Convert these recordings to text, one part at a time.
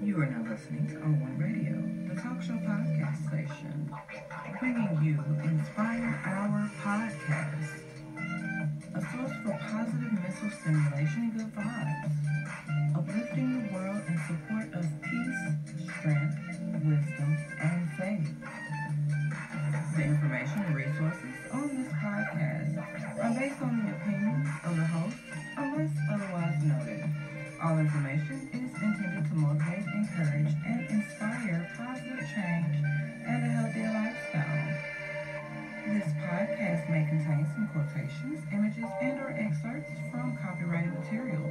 You are now listening to On One Radio, the talk show podcast station, bringing you Inspire Our Podcast, a source for positive mental stimulation and good vibes, uplifting the world in support of peace, strength, wisdom, and faith. The information and resources on this podcast are based on the opinions of the host, unless otherwise noted. All information is intended to motivate, encourage, and inspire positive change and a healthier lifestyle. This podcast may contain some quotations, images, and or excerpts from copyrighted material.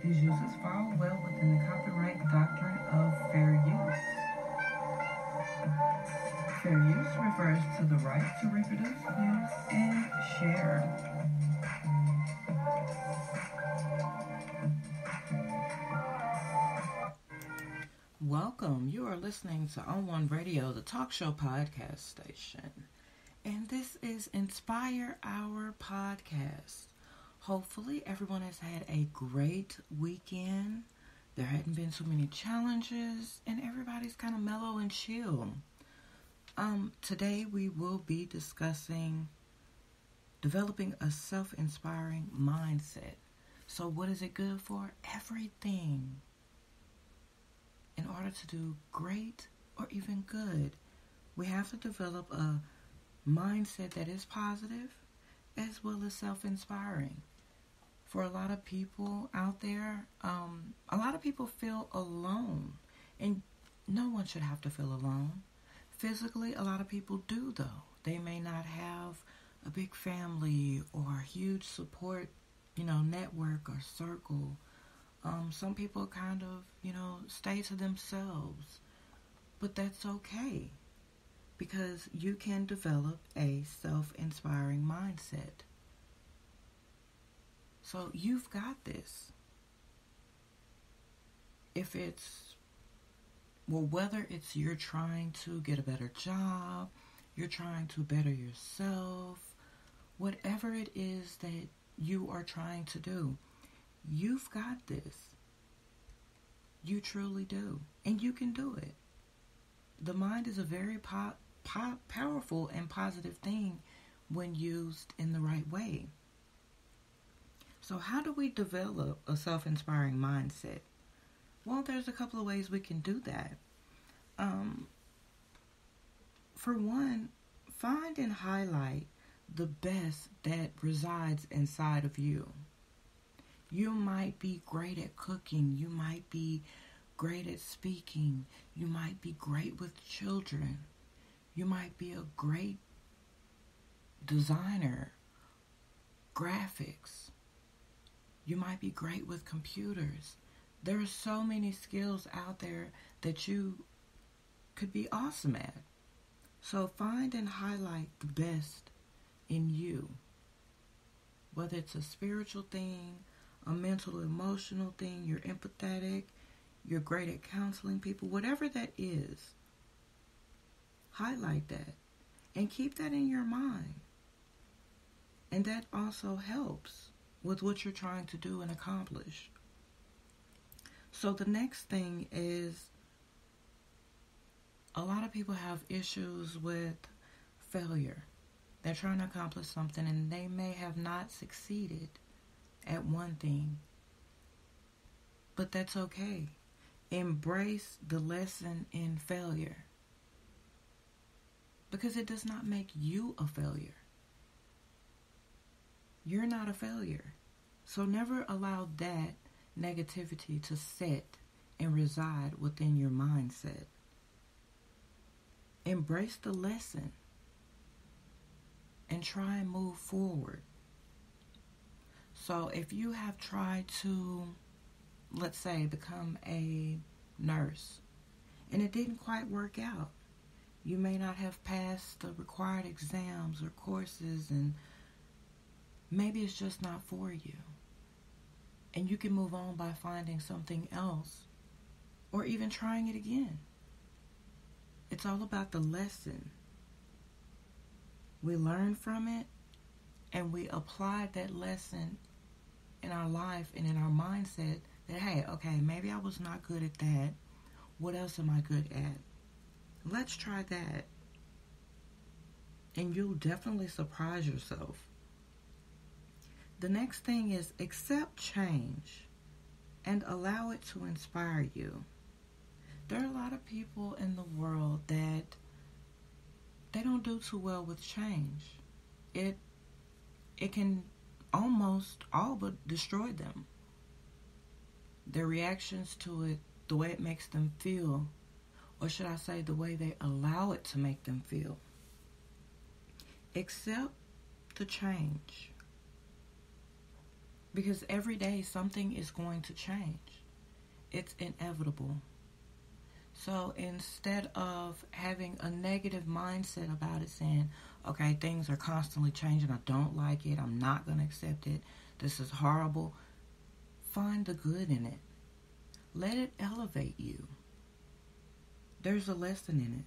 These uses fall well within the copyright doctrine of fair use. Fair use refers to the right to reproduce, use, and share. Welcome. You are listening to On One Radio, the talk show podcast station. And this is Inspire Our Podcast. Hopefully everyone has had a great weekend. There hadn't been so many challenges and everybody's kind of mellow and chill. Today we will be discussing developing a self-inspiring mindset. So what is it good for? Everything. In order to do great or even good, we have to develop a mindset that is positive as well as self-inspiring. For a lot of people out there, a lot of people feel alone, and no one should have to feel alone. Physically, a lot of people do, though. They may not have a big family or a huge support, network or circle. Some people kind of, stay to themselves. But that's okay, because you can develop a self-inspiring mindset. So you've got this. Whether it's you're trying to get a better job, you're trying to better yourself, whatever it is that you are trying to do, you've got this. You truly do. And you can do it. The mind is a very powerful and positive thing when used in the right way. So how do we develop a self-inspiring mindset? Well, there's a couple of ways we can do that. For one, find and highlight the best that resides inside of you. You might be great at cooking. You might be great at speaking. You might be great with children. You might be a great designer, graphics. You might be great with computers. There are so many skills out there that you could be awesome at. So find and highlight the best in you. Whether it's a spiritual thing, a mental, emotional thing, you're empathetic, you're great at counseling people, whatever that is, highlight that and keep that in your mind. And that also helps with what you're trying to do and accomplish. So the next thing is, a lot of people have issues with failure. They're trying to accomplish something and they may have not succeeded at one thing. But that's okay. Embrace the lesson in failure. Because it does not make you a failure. You're not a failure. So never allow that negativity to sit and reside within your mindset. Embrace the lesson and try and move forward. So if you have tried to, let's say, become a nurse and it didn't quite work out, you may not have passed the required exams or courses, and maybe it's just not for you. And you can move on by finding something else or even trying it again. It's all about the lesson. We learn from it and we apply that lesson in our life and in our mindset that, hey, okay, maybe I was not good at that, What else am I good at? Let's try that. And you'll definitely surprise yourself. The next thing is accept change and allow it to inspire you. There are a lot of people in the world that they don't do too well with change. It can almost all but destroy them. Their reactions to it, the way it makes them feel, or should I say the way they allow it to make them feel. Accept the change. Because every day something is going to change. It's inevitable. So instead of having a negative mindset about it, saying, okay, things are constantly changing, I don't like it, I'm not going to accept it, this is horrible, find the good in it. Let it elevate you. There's a lesson in it.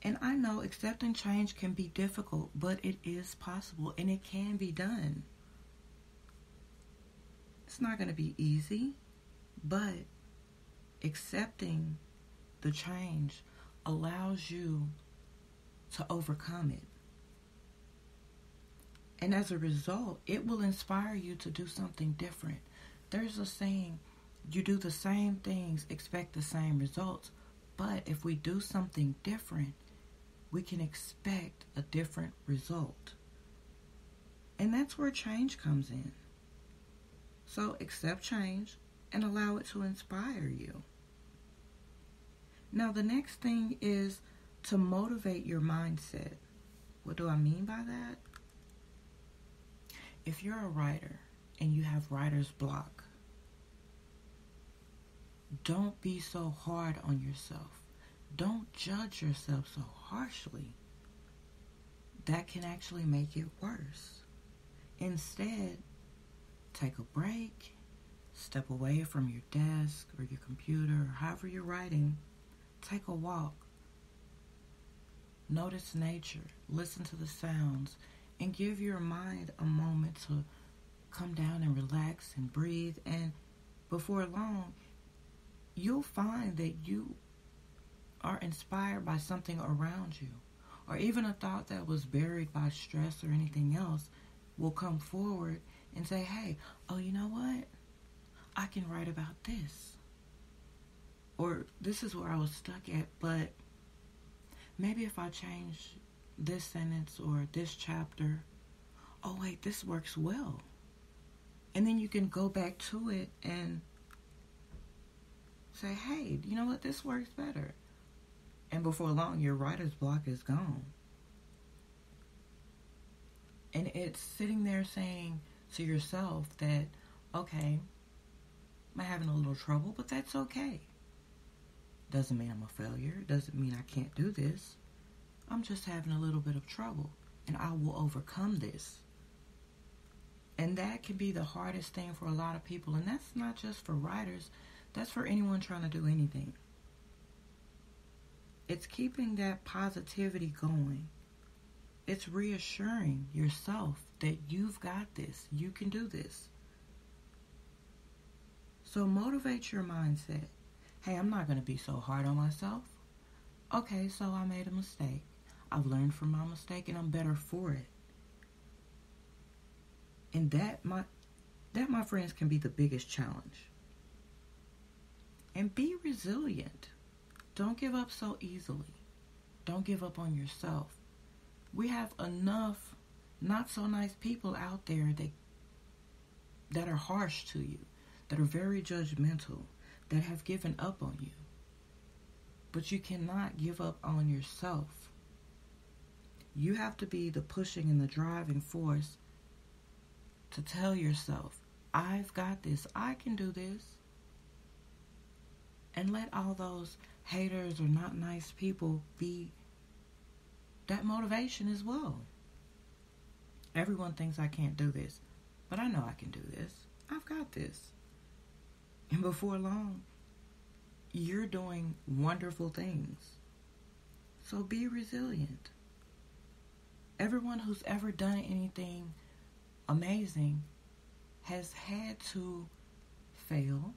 And I know accepting change can be difficult, but it is possible and it can be done. It's not going to be easy, but accepting the change allows you to overcome it. And as a result, it will inspire you to do something different. There's a saying, you do the same things, expect the same results. But if we do something different, we can expect a different result. And that's where change comes in. So accept change and allow it to inspire you. Now the next thing is to motivate your mindset. What do I mean by that? If you're a writer and you have writer's block, don't be so hard on yourself. Don't judge yourself so harshly. That can actually make it worse. Instead, take a break, step away from your desk or your computer or however you're writing. Take a walk. Notice nature. Listen to the sounds. And give your mind a moment to come down and relax and breathe. And before long, you'll find that you are inspired by something around you. Or even a thought that was buried by stress or anything else will come forward and say, hey, oh, you know what? I can write about this. Or this is where I was stuck at, but maybe if I change this sentence or this chapter, oh wait, this works well. And then you can go back to it and say, hey, you know what, this works better. And before long, your writer's block is gone. And it's sitting there saying to yourself that, okay, I'm having a little trouble, but that's okay. Doesn't mean I'm a failure. Doesn't mean I can't do this. I'm just having a little bit of trouble, and I will overcome this. And that can be the hardest thing for a lot of people, and that's not just for writers. That's for anyone trying to do anything. It's keeping that positivity going. It's reassuring yourself that you've got this. You can do this. So motivate your mindset. Hey, I'm not going to be so hard on myself. Okay, so I made a mistake. I've learned from my mistake and I'm better for it. And that, my friends, can be the biggest challenge. And be resilient. Don't give up so easily. Don't give up on yourself. We have enough not so nice people out there that are harsh to you, that are very judgmental, that have given up on you. But you cannot give up on yourself. You have to be the pushing and the driving force to tell yourself, I've got this, I can do this. And let all those haters or not nice people be that motivation as well. Everyone thinks I can't do this, but I know I can do this. I've got this. And before long, you're doing wonderful things. So be resilient. Everyone who's ever done anything amazing has had to fail,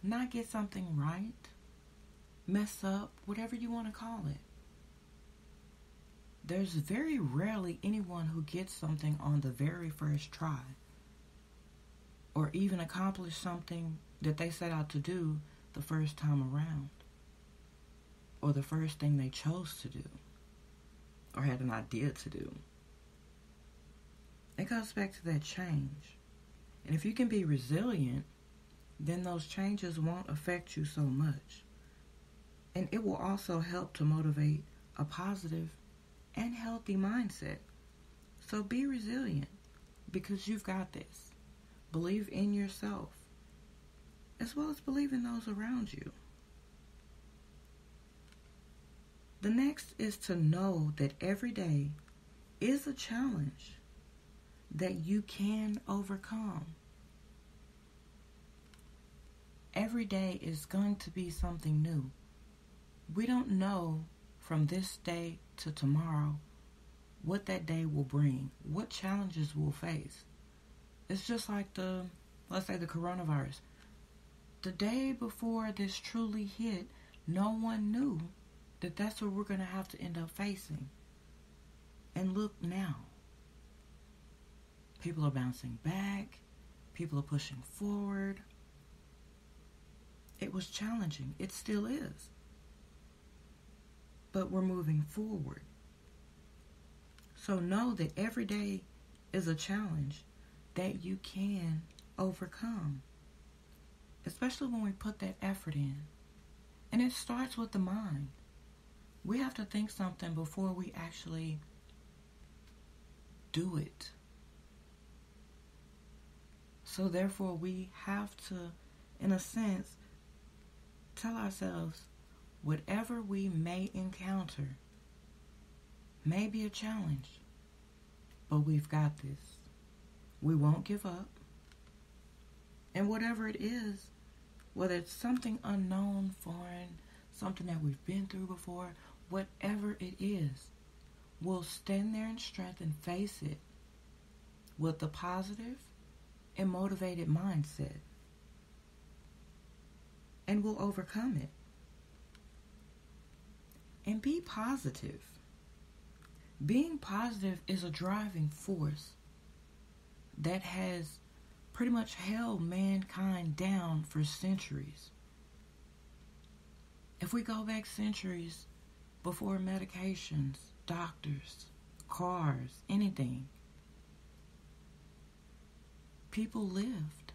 not get something right, mess up, whatever you want to call it. There's very rarely anyone who gets something on the very first try, or even accomplish something that they set out to do the first time around, or the first thing they chose to do, or had an idea to do. It goes back to that change. And if you can be resilient, then those changes won't affect you so much. And it will also help to motivate a positive and healthy mindset. So be resilient, because you've got this. Believe in yourself, as well as believe in those around you. The next is to know that every day is a challenge that you can overcome. Every day is going to be something new. We don't know from this day to tomorrow what that day will bring, what challenges we'll face. It's just like let's say the coronavirus. The day before this truly hit, no one knew that that's what we're going to have to end up facing. And look now. People are bouncing back. People are pushing forward. It was challenging. It still is. But we're moving forward. So know that every day is a challenge that you can overcome. Especially when we put that effort in. And it starts with the mind. We have to think something before we actually do it. So therefore we have to, in a sense, tell ourselves whatever we may encounter may be a challenge, but we've got this. We won't give up. And whatever it is, whether it's something unknown, foreign, something that we've been through before, whatever it is, we'll stand there in strength and face it with a positive and motivated mindset. And we'll overcome it. And be positive. Being positive is a driving force that has pretty much held mankind down for centuries. If we go back centuries before medications, doctors, cars, anything, people lived.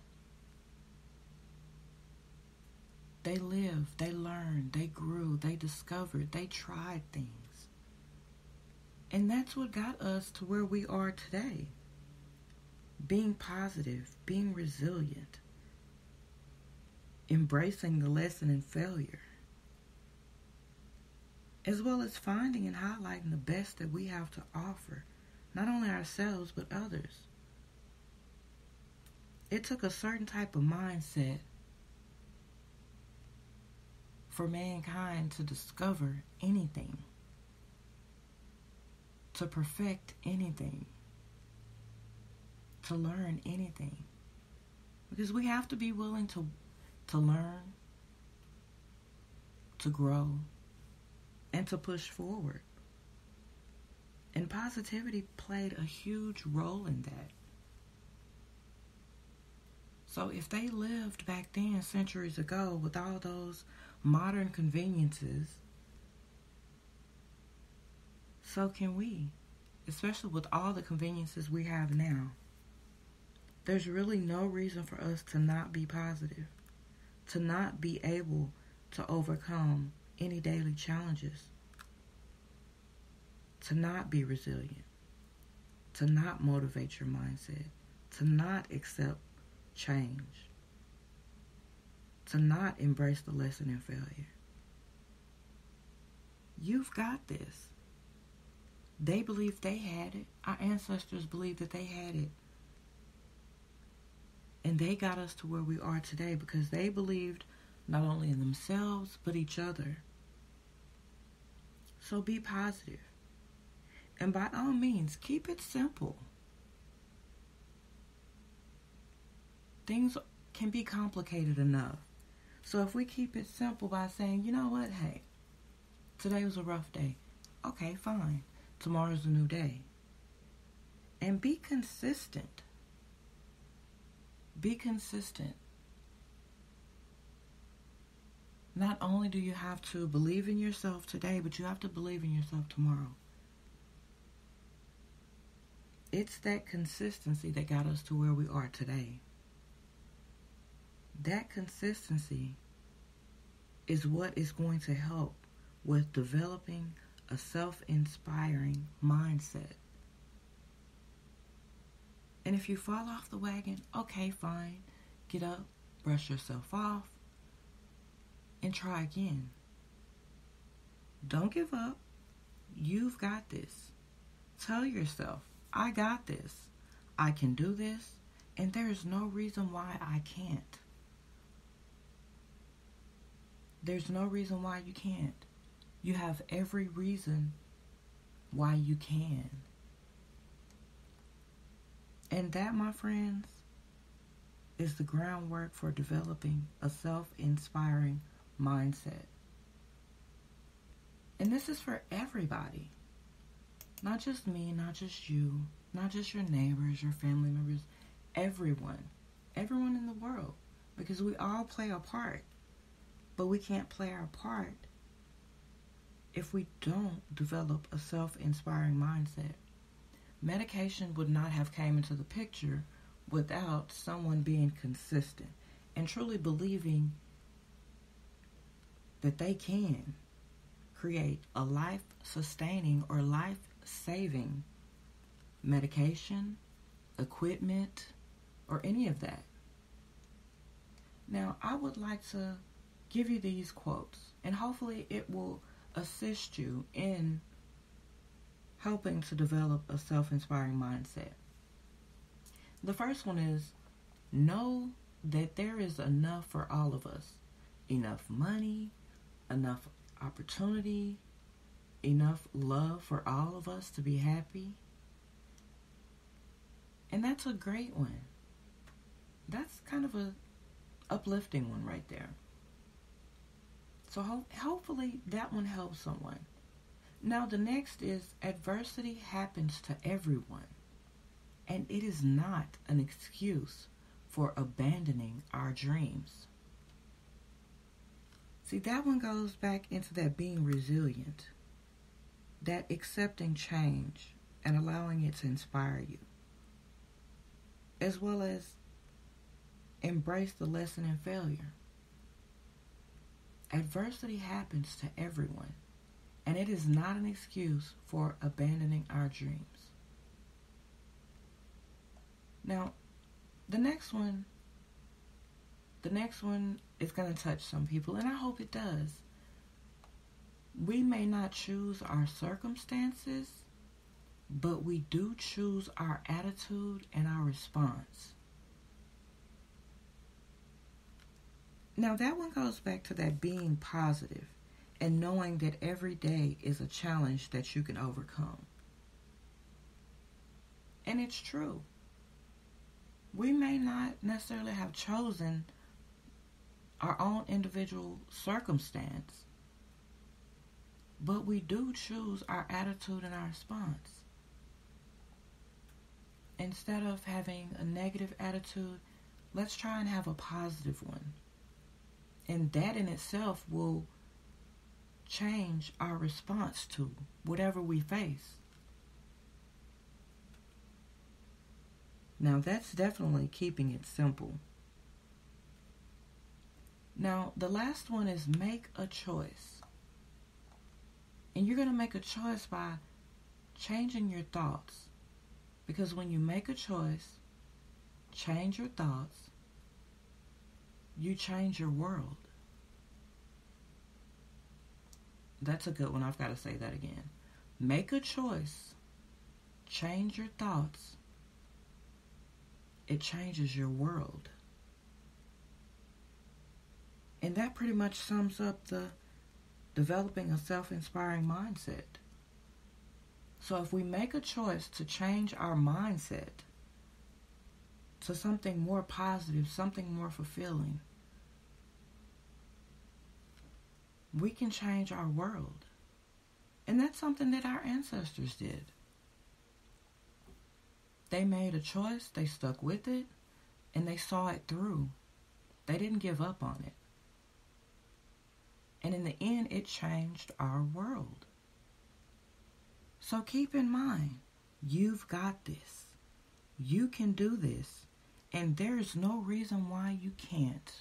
They lived, they learned, they grew, they discovered, they tried things. And that's what got us to where we are today. Being positive, being resilient, embracing the lesson in failure, as well as finding and highlighting the best that we have to offer, not only ourselves, but others. It took a certain type of mindset for mankind to discover anything, to perfect anything, to learn anything. Because we have to be willing to learn, to grow, and to push forward. And positivity played a huge role in that. So if they lived back then, centuries ago, with all those modern conveniences, so can we, especially with all the conveniences we have now. There's really no reason for us to not be positive, to not be able to overcome any daily challenges, to not be resilient, to not motivate your mindset, to not accept change, to not embrace the lesson in failure. You've got this. They believed they had it. Our ancestors believed that they had it. And they got us to where we are today because they believed not only in themselves, but each other. So be positive. And by all means, keep it simple. Things can be complicated enough. So if we keep it simple by saying, you know what, hey, today was a rough day. Okay, fine. Tomorrow's a new day. And be consistent. Be consistent. Not only do you have to believe in yourself today, but you have to believe in yourself tomorrow. It's that consistency that got us to where we are today. That consistency is what is going to help with developing a self-inspiring mindset. And if you fall off the wagon, okay, fine. Get up, brush yourself off, and try again. Don't give up. You've got this. Tell yourself, I got this. I can do this, and there is no reason why I can't. There's no reason why you can't. You have every reason why you can. And that, my friends, is the groundwork for developing a self-inspiring mindset. And this is for everybody. Not just me, not just you, not just your neighbors, your family members, everyone. Everyone in the world. Because we all play a part. But we can't play our part if we don't develop a self-inspiring mindset. Medication would not have came into the picture without someone being consistent and truly believing that they can create a life-sustaining or life-saving medication, equipment, or any of that. Now, I would like to give you these quotes, and hopefully it will assist you in helping to develop a self-inspiring mindset. The first one is, know that there is enough for all of us. Enough money, enough opportunity, enough love for all of us to be happy. And that's a great one. That's kind of a uplifting one right there. So hopefully that one helps someone. Now the next is, adversity happens to everyone, and it is not an excuse for abandoning our dreams. See, that one goes back into that being resilient, that accepting change and allowing it to inspire you, as well as embrace the lesson in failure. Adversity happens to everyone, and it is not an excuse for abandoning our dreams. Now, the next one is going to touch some people, and I hope it does. We may not choose our circumstances, but we do choose our attitude and our response. Now, that one goes back to that being positive and knowing that every day is a challenge that you can overcome. And it's true. We may not necessarily have chosen our own individual circumstance, but we do choose our attitude and our response. Instead of having a negative attitude, let's try and have a positive one. And that in itself will change our response to whatever we face. Now, that's definitely keeping it simple. Now, the last one is make a choice. And you're going to make a choice by changing your thoughts. Because when you make a choice, change your thoughts, you change your world. That's a good one. I've got to say that again. Make a choice. Change your thoughts. It changes your world. And that pretty much sums up the developing a self-inspiring mindset. So if we make a choice to change our mindset to something more positive, something more fulfilling, we can change our world. And that's something that our ancestors did. They made a choice, they stuck with it, and they saw it through. They didn't give up on it. And in the end, it changed our world. So keep in mind, you've got this. You can do this. And there's no reason why you can't.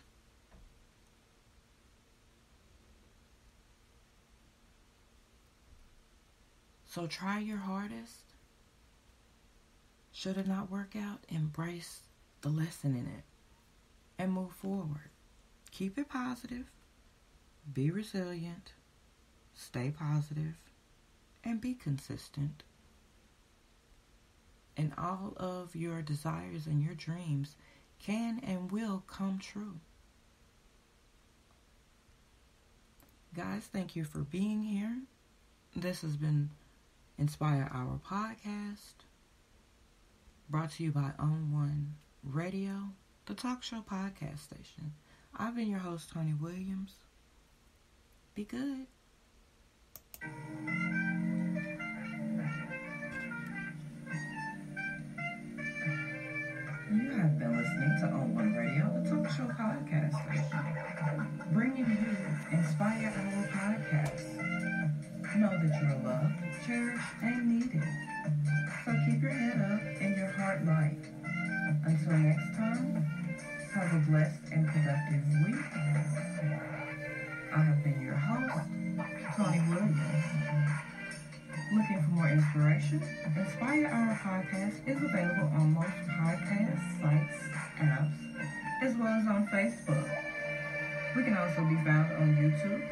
So try your hardest. Should it not work out, embrace the lesson in it and move forward. Keep it positive. Be resilient. Stay positive. And be consistent. And all of your desires and your dreams can and will come true. Guys, thank you for being here. This has been Inspire Our Podcast, brought to you by On One Radio, the talk show podcast station. I've been your host, Tony Williams. Be good. You have been listening to On One Radio, the talk show podcast station, bringing you Inspire Our Podcast. Know that you're loved, cherished, and needed. So keep your head up and your heart light. Until next time, have a blessed and productive week. I have been your host, Tony Williams. Looking for more inspiration? Inspire Our Podcast is available on most podcast sites, apps, as well as on Facebook. We can also be found on YouTube